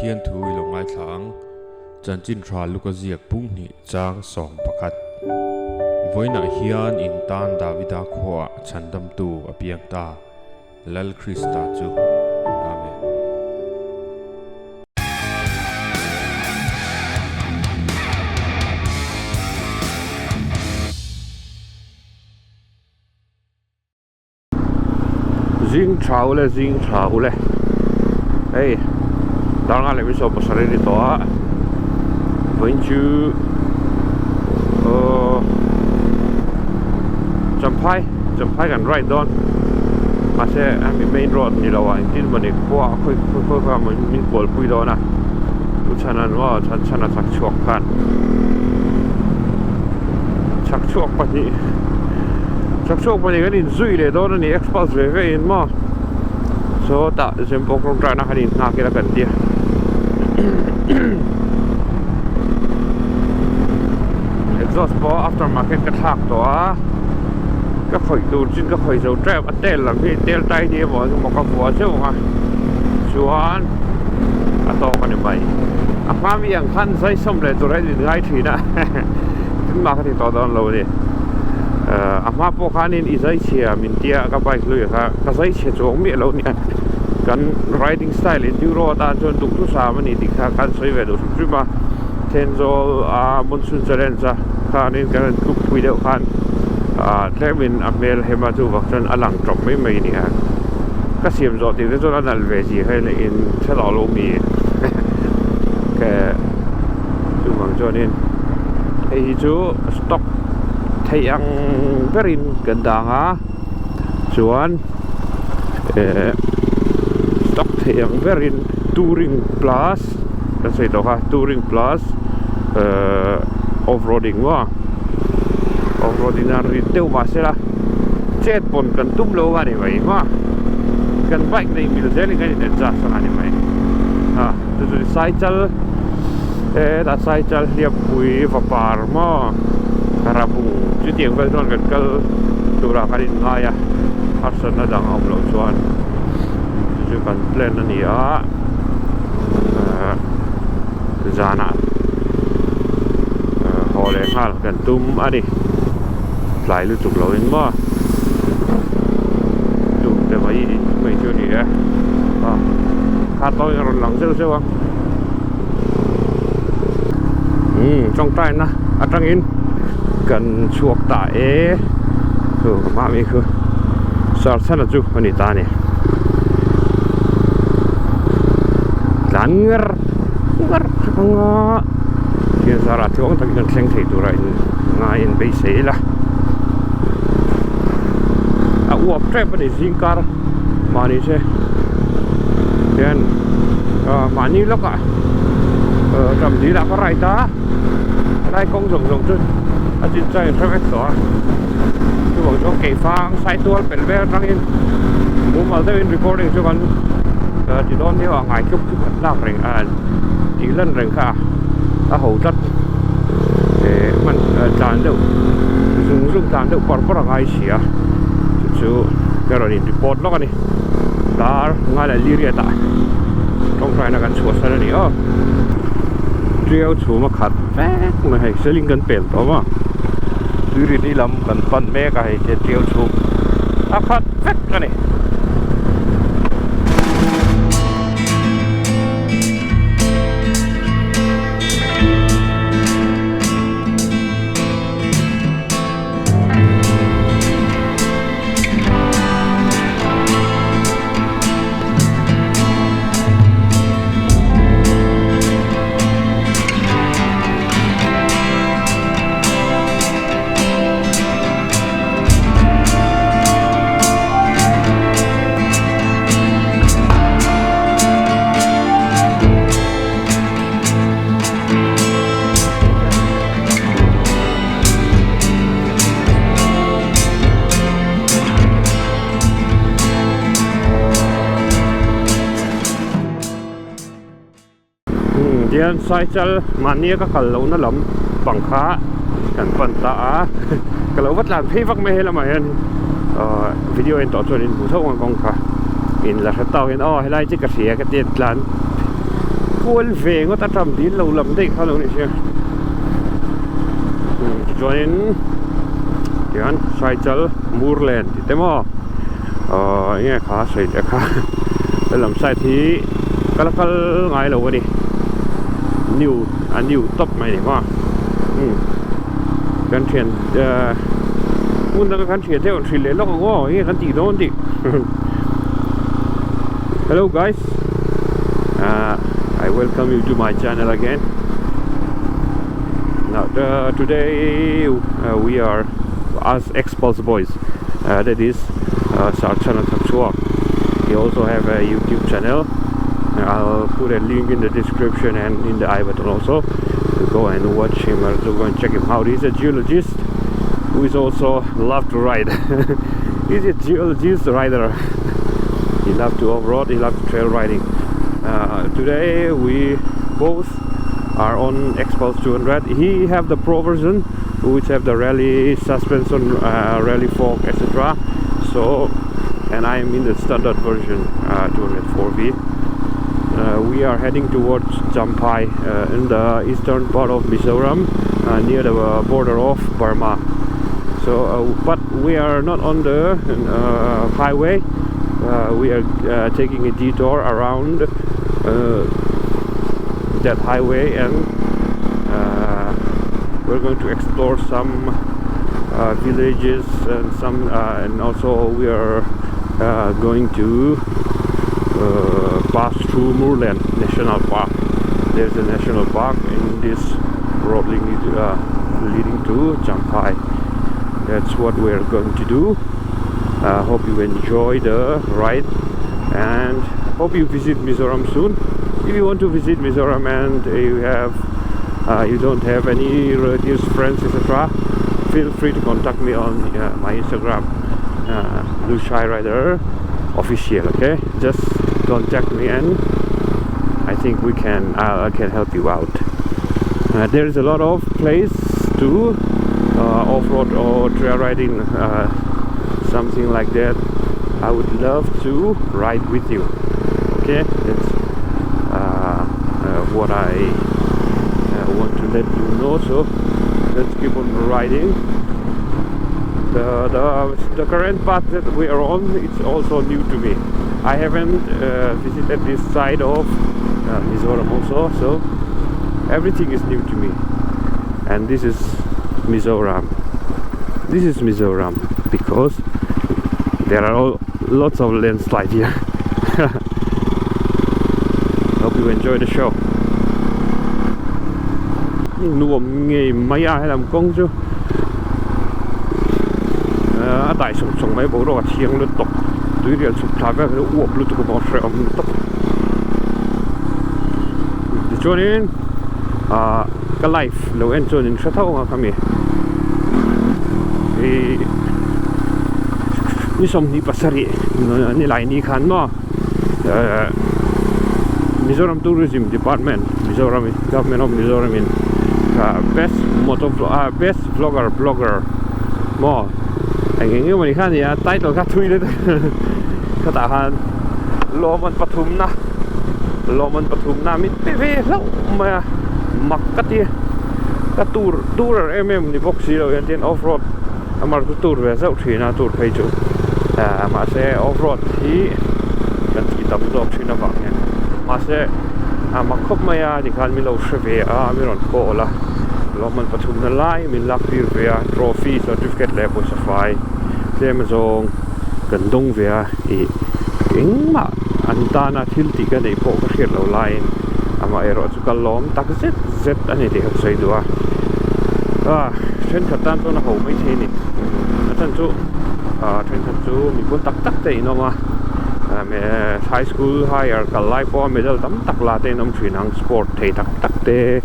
thiên thu i long ai thlang chan chin thra luka ziak pung ni chang song pakhat voina hian in tan davida khwa chandam tu apiang ta lal krista chu amen zing thau le hey dar nga le mi so pasare ni to a voin chu jampai kan right don ma se ami main road ni lawa in mani khwa khoi kha min kol pui do na u chanan wa chana chak chuak khan chak chuak pani kan in zui le do ni expulse ve in ma so ta sem pok rong tra na hanin na ke la kan dia exhaust po after market ka thak to a ka khoi tu chin ka khoi zo trap a tel lam hi tel tai ni mo ka bua cheu nga chuan a to ka ni bai a ma mi ang khan sai som le tu rai ni ngai thi na tin ma ka ti to don lo ni a ma po khanin i zai chia min tia ka bike lui ka zai che chong mi lo ni kan riding style enduro ta chon tu tu sa mani ti kha kan soi ve do su ma tenzol a monsoon challenge khanin kan ku pui deuh khan Trevin Amel Hematu Vaktan Alang Drop mai ni ha ka siam zo ti zo na nal ve ji hai le in thela lo mi ke tu mang jonin ei chu stock thai ang verin gandanga chuan stock thai ang verin touring plus ka sei to ha touring plus off-roading wa ordinary teu masela chet pon kan tum lo ga ni mai ma kan bike nei mil zeli ga ni den ja sa ni mai ha tu cycle da cycle liap pui va par ma karabu chu tieng vel don kan kal tu ra ka rin nga ya arsan na dang om lo chuan chu kan plan na ni a zana hole hal kan tum ani lại lưu trục lối mà trục để mấy chỗ này khá tôi rồi lắng sêu không trong tay na trăng in cần chuộc tại mà mình cứ sao sao là chú anh ta này langer ngõ kia ra là thiếu thằng nhân sinh thì tụi này ngay in bị xế là uap trap ni zingkar mani se dan mani loka tam di la parai ta rai kong rong tu ajin chai traffic to tu bang jong ke fang sai tual pel ve rang in bu mal te in recording chu kan ti don ni wa ngai chup la reng an ti len reng kha a ho tat man chan deu zung chan deu por ngai sia chú cái rồi đi report nó cái này dar ngay là liria ta trong trái nó gần chuột sao này treo chú mà khát phét mà hay sẽ linh gần bền đó mà liria đi làm gần phân mẹ cái hay treo chú khát phét cái này dian cycle mania ka kal lo na lam pangkha kan pan ta ka lo wat lan phei vak me hela ma hen video en to chuan in bu thong kong kha in la tha taw hen helai chi ka sia ka tiat lan full về ngó ta trầm đi lâu lắm đấy khá lâu này chứ cho nên cái cycle moorland thì thế mà nghe khá sấy đấy khá làm sai thì cái ngay lâu đi new top này màกันเทียนคุณต้องกันเทียนเท่าสิเลยแล้วก็งี้กันตีโดนดิ Hello guys, I welcome you to my channel again. Now today we are as Expulse Boys, that is Sarchana Taksua. He also have a YouTube channel. I'll put a link in the description and in the I button also. Go and watch him or to go and check him out. He's a geologist who is also love to ride. He's a geologist rider. He loves to off-road, he loves trail riding. Today we both are on Expulse 200. He have the Pro version, which have the rally suspension, rally fork, etc. So, and I am in the standard version, 204V. We are heading towards Champhai in the eastern part of Mizoram, near the border of Burma. So, but we are not on the highway. We are taking a detour around that highway, and we're going to explore some villages and some, and also we are going to pass through Moorland National Park. There's a national park in this road leading to Champhai. That's what we're going to do. Hope you enjoy the ride and hope you visit Mizoram soon. If you want to visit Mizoram and you don't have any relatives, friends, etc., feel free to contact me on my Instagram, Lushai Rider Official. Okay, just contact me and I think I can help you out. There is a lot of place to off-road or trail riding, something like that. I would love to ride with you. Okay, that's what I want to let you know. So let's keep on riding. The current path that we are on, it's also new to me. I haven't visited this side of Mizoram also, so everything is new to me. And this is Mizoram. This is Mizoram because there are lots of landslides here. Hope you enjoy the show. Nuông nghề mấy ai làm công chứ? Tại sông mấy bộ đồ chiang lên tộc. Tuy nhiên sụp tháp về cái uổng luôn tụi bọn sẽ ôm tộc. Cho nên cái life lâu anh cho nên sẽ thâu mà kami. Ni som ni pasari ni lai ni khan no Mizoram Tourism Department, Mizoram Government of Mizoram in best blogger mo anh nghe mình khan gì title khá thui đấy khá tạ han Loman Pathum na mit pe lâu mà mặc cái tour em ni boxi rồi anh tiên off road amar tour về dạo thủy na tour phải chứ mà sẽ off road thì cần chỉ tập dọc thủy na vắng nha mà sẽ mà khóc mày thì khăn mi lâu sẽ về mi còn cổ là Loman Pathum na lai mi lắc đi về trophy certificate level safai thế mà rồi cần đông về thì kính mà anh ta na thil thì cái này bộ cái khiết lâu lai mà ở chỗ cái lom tắc z anh ấy thì học xây đua trên khát tan tôi nó hậu mấy thế này thân chú trên thân chú mình muốn tắc thế nó mà mẹ high school higher cả life for medal tấm tắc là tên ông truyền hàng sport thầy tắc thế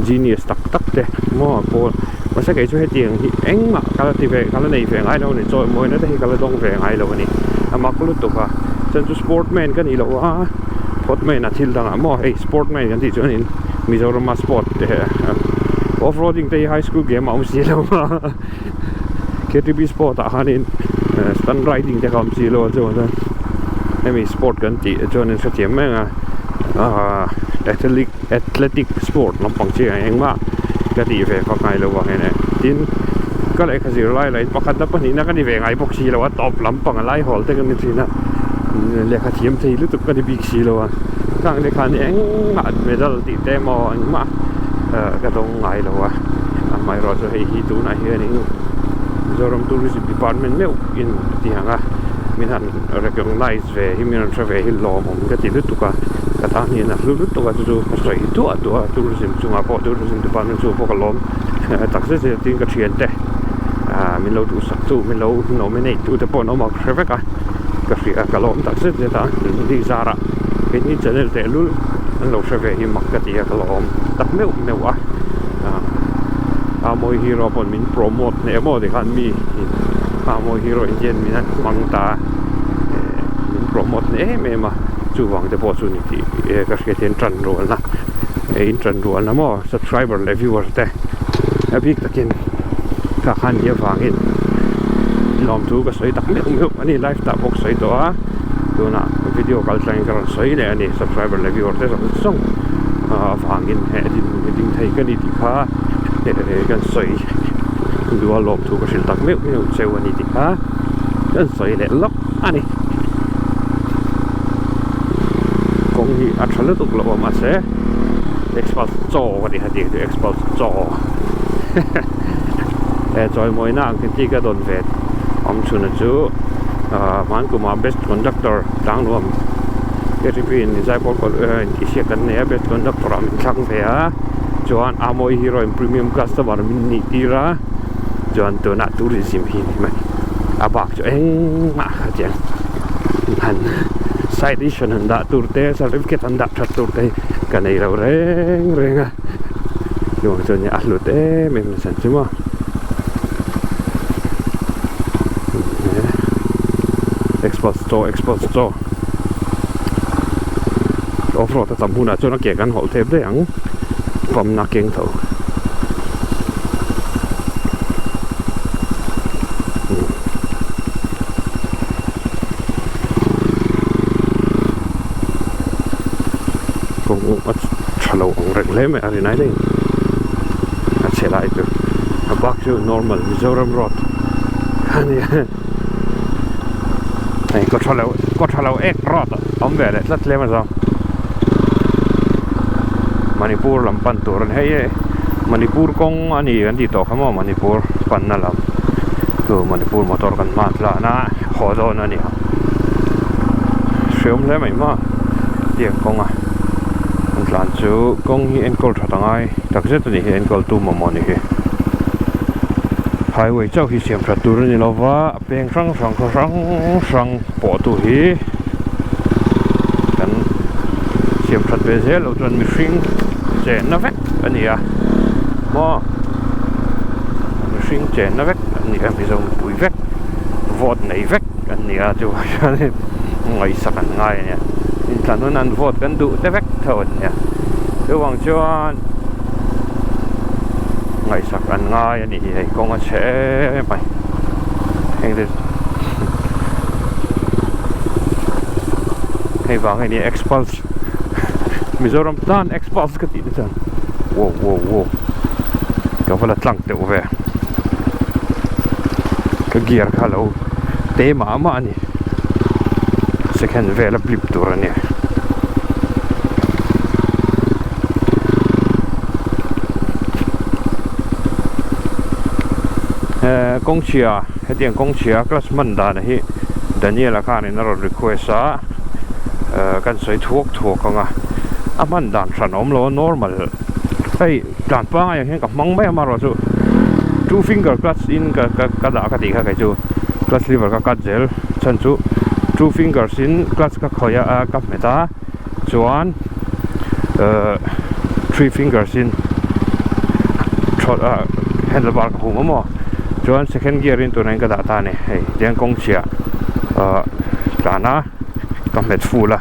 genius tắc thế mà cô mà sẽ kể cho hết tiền thì anh mà cái thì về cái này về ai đâu này rồi mỗi nó thì cái đông về ai đâu này mà có lúc tục chân chú sportman cái này đâu sportman là thil thằng mà hey sportman cái gì cho nên Mizoram sport off-roading tại high school game ông xí đâu mà KTB sport à nên stunt riding tại ông xí đâu cho nên em sport gần tí cho nên sẽ tiệm mà athletic sport lampang che engma ka ti ve fa kai lo wa hene tin ka lai kha zir lai pakhat na pani na ka ni ve ngai bok si lo wa top lampang lai hol te ka ni thina le kha thiam thei lu tu ka ni big si lo wa kang le khan eng ma medal ti te mo engma ka dong ngai lo wa mai ro so hi tu na hi ni Mizoram Tourism Department meu in ti hanga min han recognize ve himin travel hi lo mom ka ti lu tu ka ta ni na lu tu ka tu soi tu tourism chunga po tourism department chu po ka lom tak se tin ka thian te min lo tu sak tu min lo nominate tu te po no ma travel ka ri ka lom tak se ta di zara ke ni channel te lu an lo travel hi mak ka ti ka lom tak meu wa Amoi hero pon min promote ne mo de kan mi Amoi hero indian min mang ta min promote ne me ma chu wang de opportunity ka ke ten tran ro na in tran ro na mo subscriber le viewers te a big takin ka khan ye wangin lom tu ka soi tak me ani live ta box soi to a tu na video kal tlang kar soi le ani subscriber le viewer te song wangin he din thai ka ni ti kha kan soi dua lom tu ka sil tak me cheu ani ti kha kan soi le lok ani kong hi athala tuk lo ma se expert cho ka di hadi expert cho joy moi na ang ti ka don vet om chuna chu man ku ma best conductor tang nuam ke ripin ni jai pol ko ki sia kan ne best conductor am thang ve a Joan Amoi hero in premium customer min ni tira Joan to na tourism hi mai abak cho eng ma kha chen han side edition han da turte certificate han da that turte ka nei ro renga yo cho ni alu te me san chuma export store off-road ta tampuna cho na ke kan hol thep de ang pom na keng tho kong chalo ong rek le me ari nai ding a chelai tu a bak chu normal Mizoram road ani ai ko chalo ek road om ve le tlat le ma zo Manipur lampan turun hey Manipur kong ani kan dito kamo Manipur pan na lam tu Manipur motor kan matla na hodo na ni siom le mai ma dia kong a an tlan chu kong hi enkol thatangai takse tu ni hi enkol tu mo ni hi highway chau hi siam that tur ni lova peng sang po tu hi kan siam that bezel utran mi ring chen na vek ani a mo machine chen na vek ani a mi zo pui vek vot nei vek ani a chu ani ngai sakan ngai ne in tlan an vot kan du te vek thon ne chu wang chuan ngai sakan ngai ani hei kong a che mai heng de hei wang ani expulse Mizoram tan expulse ka ti tan wow ka wala tlang te over ka gear khalo te ma ani second vela blip turani kongchia hetiang kongchia class manda na hi Daniela khan in ro request a kan soi thuak anga aman dan sanom lo normal hey dan pa yang hen ka mang mai ma ro chu two finger clutch in ka da ka ti ka chu clutch lever ka gel chan chu two fingers in clutch ka khoya ka meta chuan three fingers in handlebar ka hum mo chuan second gear in to nang ka da ta ne hey diang kong chia kana ka met fula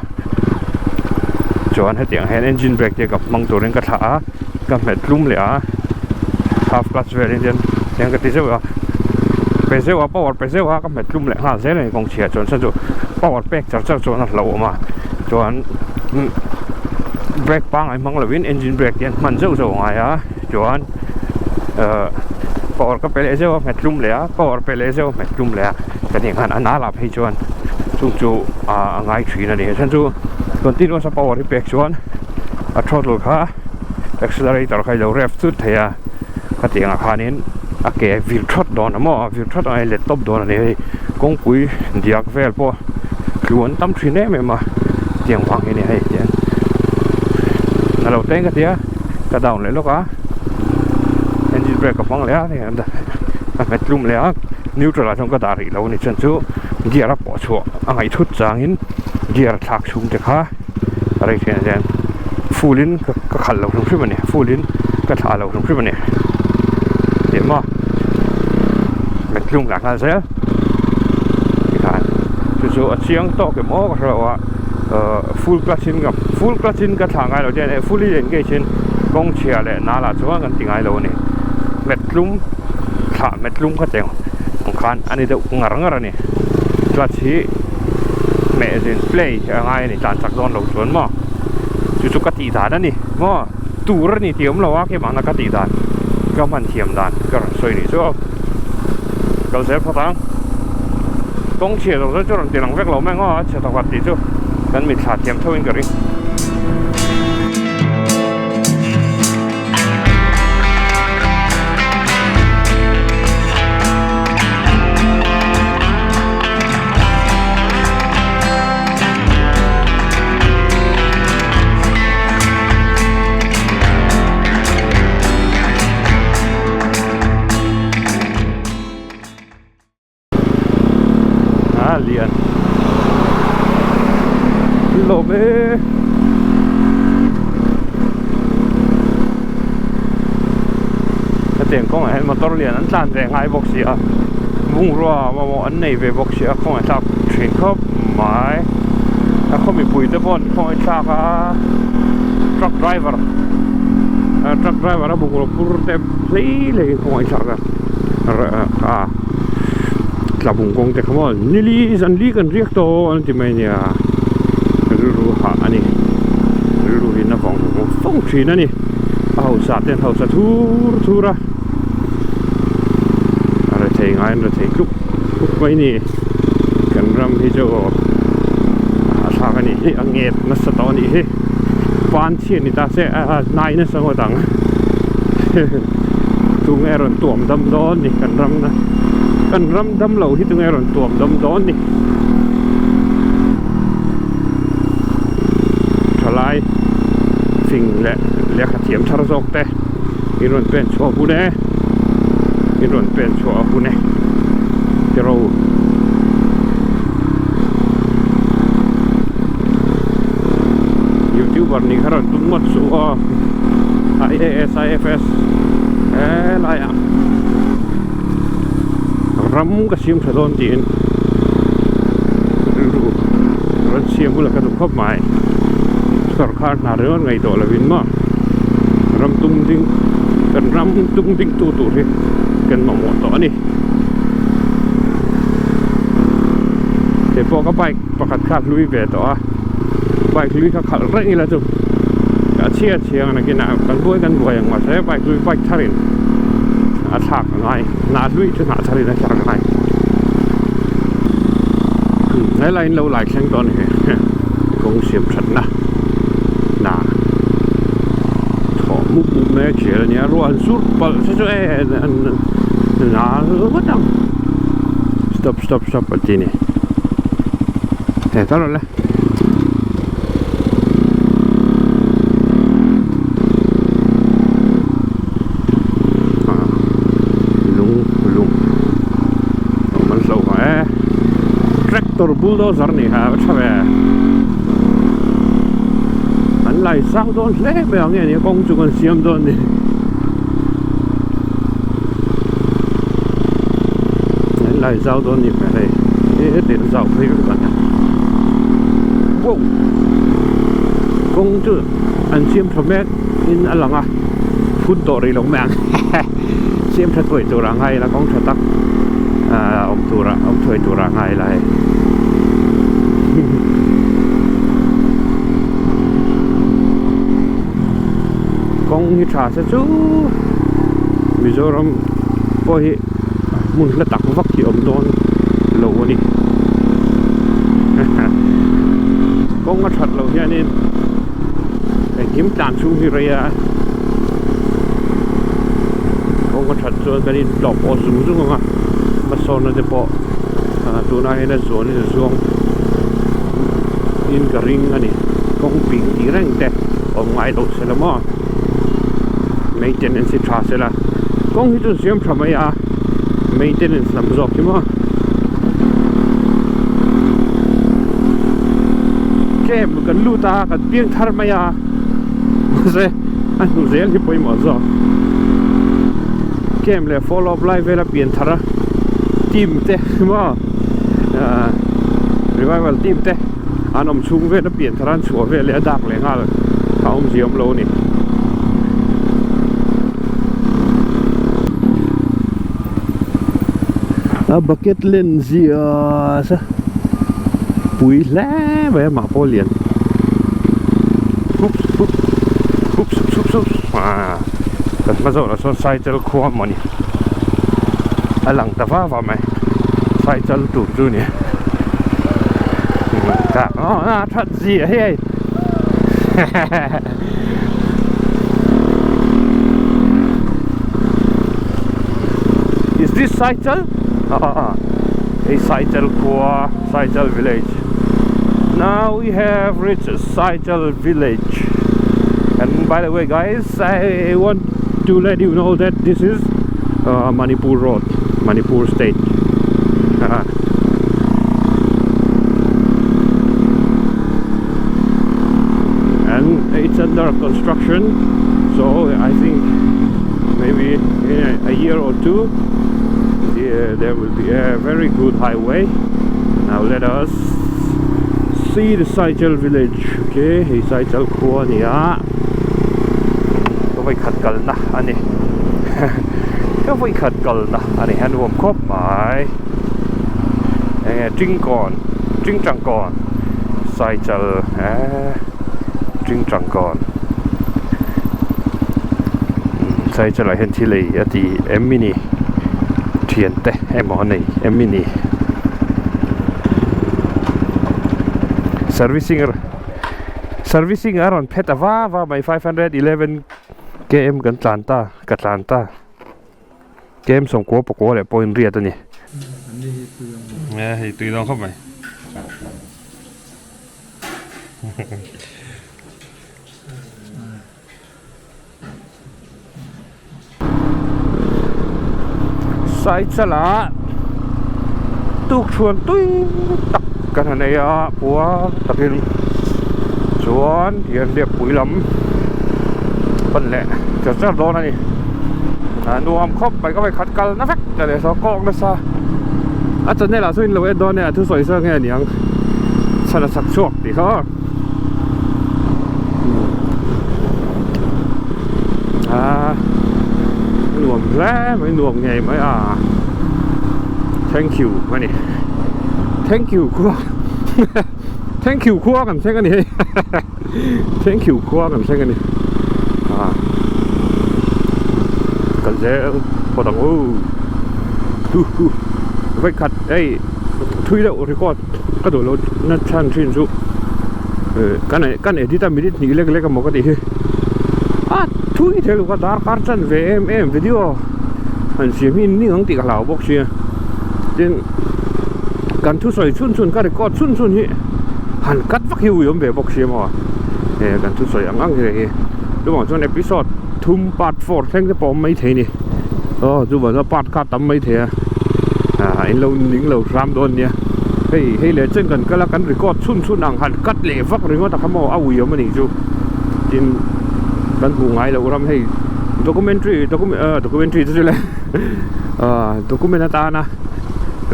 chuan hetiang hand engine brake te ka mang turin ka tha ka met lum le a half clutch variant yang ka ti zewa pesewa power pesewa ka met lum le ha zele kong chia chuan sa chu power pack char chuan a lo ma chuan brake pang ai mang lovin engine brake yan man zo ngai a chuan power ka pele zo metlum le a power pele zo metlum le a kani han ana la phei chuan chu ngai thina ni chan chu continuous power pack chuan a throttle kha accelerator khai lo rev chu theya khatinga khanin a ke wheel throt don amo wheel throt ai le top don ani kong pui diak vel po kluan tam thine me ma tiang wang ni hai tian na lo teng ka tia ka down le lo ka engine brake ka pang le a ni anda ka metlum le a neutral thong ka dari lo ni chan chu gear a po chu angai thut changin gear thak chung te kha ari thian jan full in ka khal lo thong phim ani full in ka tha lo thong phim ani te ma metlum la ka se ki khan chu a chiang to ke mo ka ro a full clutch in ka thang ai lo jen fully engage in kong chia le na la chuan kan tingai lo ni metlum tha metlum ka teng khan ani de ngar ni clutch hi me in play ngai ni tan chak don lo chuan ma chu ka ti da ni mo tur ni tiam lo wa ke ma na ka ti dan ka man thiam dan ka soi ni chu ka se phatang kong chia lo chu ron tiang vek lo me ngo che ta wat ti chu kan mi thla thiam thoin ka ri liền lộ bê cái tiền có phải motor liền anh tan rẻ ngay box gì à vùng ra mà anh này về box gì à không phải sao chuyển khớp máy không bị bụi tới bọn không phải sao truck driver nó vùng ra pur tem lấy lấy không phải sao cả là vùng công te khamo nili zan li kan riak to an ti mai nia ru ha ani ru hin na phong thin ani au sa ten hau sa thura ara thei ngai na thei kluk mai ni kan ram hi jo a sa ka ni hi anget na sa to ni hi pan chi ni ta se nai na sa dang tu nge ron tuam dam don ni kan ram na kan ram dam lo hi tu nge ron tuam dam don ni thalai phing le kha thiam thar jok te i ron pen chho bu ne i ron pen chho bu ne te ro youtuber ni kharon tum mat su IAS IFS la ya ram ka sim thadon tin ron sim bula ka khop mai sarkar na ron ngai to la win ma ram tung ding tu ri kan ma mo to ni te po ka bike pakat khat lui ve to a bike lui ka khal rai la tu ka chia na kina kan buai yang ma se bike lui bike tharin a thak ngai na lui chu na tharin a thak ngai ngai lain lo lai khang ton he kong sim that na mục mẹ chỉ là nhà ruộng suốt bận sẽ na rất đậm stop ở trên này thế tao rồi lung mình sâu phải tractor bulldozer này hả sao vậy lại sao đó lẽ bèo nghe những công chúng còn xem đó này lại sao đó như vậy đây để nó giàu thấy các bạn nhé wow công chứ anh xem thầm mét in anh là ngay phun tổ đi lồng mạng xem thật tuổi tổ rằng hay là công thật tắc ông tuổi tổ rằng hay là kong hi tha se chu Mizoram po hi mun la tak vak ki om don lo ani kong a that lo hianin ai kim tan chu hi ria kong a that chuan kanin top o zum zum nga ma son na de po tu na hena zone ni zong in ka ring ani kong ping ti reng te om ngai lo se la mo maintenance tra se la kong hi tu siam phamaya maintenance lam zok ki mo kem kan luta kan piang thar maya se an nu zel hi poi mo zo kem le follow up live vela pian thara team te mo revival team te anom chung ve na pian tharan chu ve le dak le ngal kaum ziom lo ni a bucket lens sa pui le ve ma polian ups ups ups ups ups kan ma zo la so cycle khom mani alang ta va mai cycle tu chu ni ka that gì hey is this cycle a cycle for cycle village. Now we have reached cycle village, and by the way guys, I want to let you know that this is Manipur road, Manipur state. And it's under construction, so I think maybe in a year or two there will be a very good highway. Now let us see the cycle village. Okay, hey cycle khua ni a ko vai khat kal na ani ko vai khat kal na ani han wom khop mai jing chang kon cycle Trinh trăng còn sai cho lại hiện thị lì thì em mini thiền tê em món này em mini servicing around Petava by 511 km gần Atlanta km sông cố bọc cố để point riết này thì tùy đâu không mày sai chala tuk chuan tui tak kan này à bua takin chuan hian liep pui lam pan le cha do na ni nuam khop pai ka pai khat kal na vek ta le so kok na sa a chan ne la suin lo e do ne thu soi sa nge niang chala sak chuak ti kha nuông lẽ mấy nuông ngày mới thank you mấy này thank you quá thank you quá cảm thấy cái này thank you quá cảm thấy cái này cần dễ có đồng vậy khát đây thui đậu record cái đồ lô nó chan chuyên dụng cái này đi ta mới đi lấy cái một cái gì thui thế lúc đó cắt chân về em video anh xem in ní hướng tị cả lão bốc xia nên cần thu soi chun cái record chun hi hẳn cắt vắt hiu yếm về bốc xia mà cần thu soi ăn cái này đúng không? Trong episode thum part 4 xem cái bom mấy thế này dù bảo nó part cắt tấm mấy thế anh lâu những lâu ram đôn nha hay là trên cần cái là cần record chun ăn hẳn cắt lệ vắt rồi nó ta không mau ao yếm mà này chú nên kan bu ngai lo ram hei documentary chu le document ta na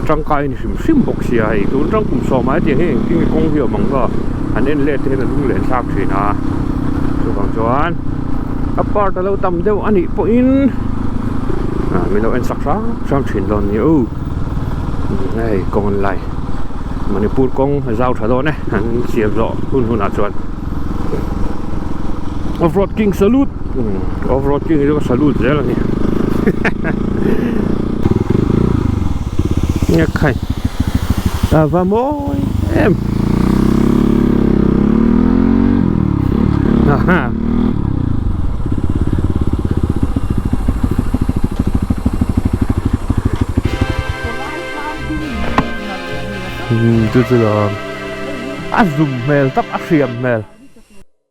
trang kai ni sim box ya hei tu trang kum so mai ti hei king kong hiu mang ga anen le te na lung len sak thina chu bang chuan apart lo tam deu ani po in mi lo en sak sam thin don ni u nei kong lai Manipur kong zau tha do ne han siam zo hun a chuan Off-road King salute. Off-road King itu salute je lah ni. Nghe khay. Vamos em. Chứ là zoom mail tóc xiêm mail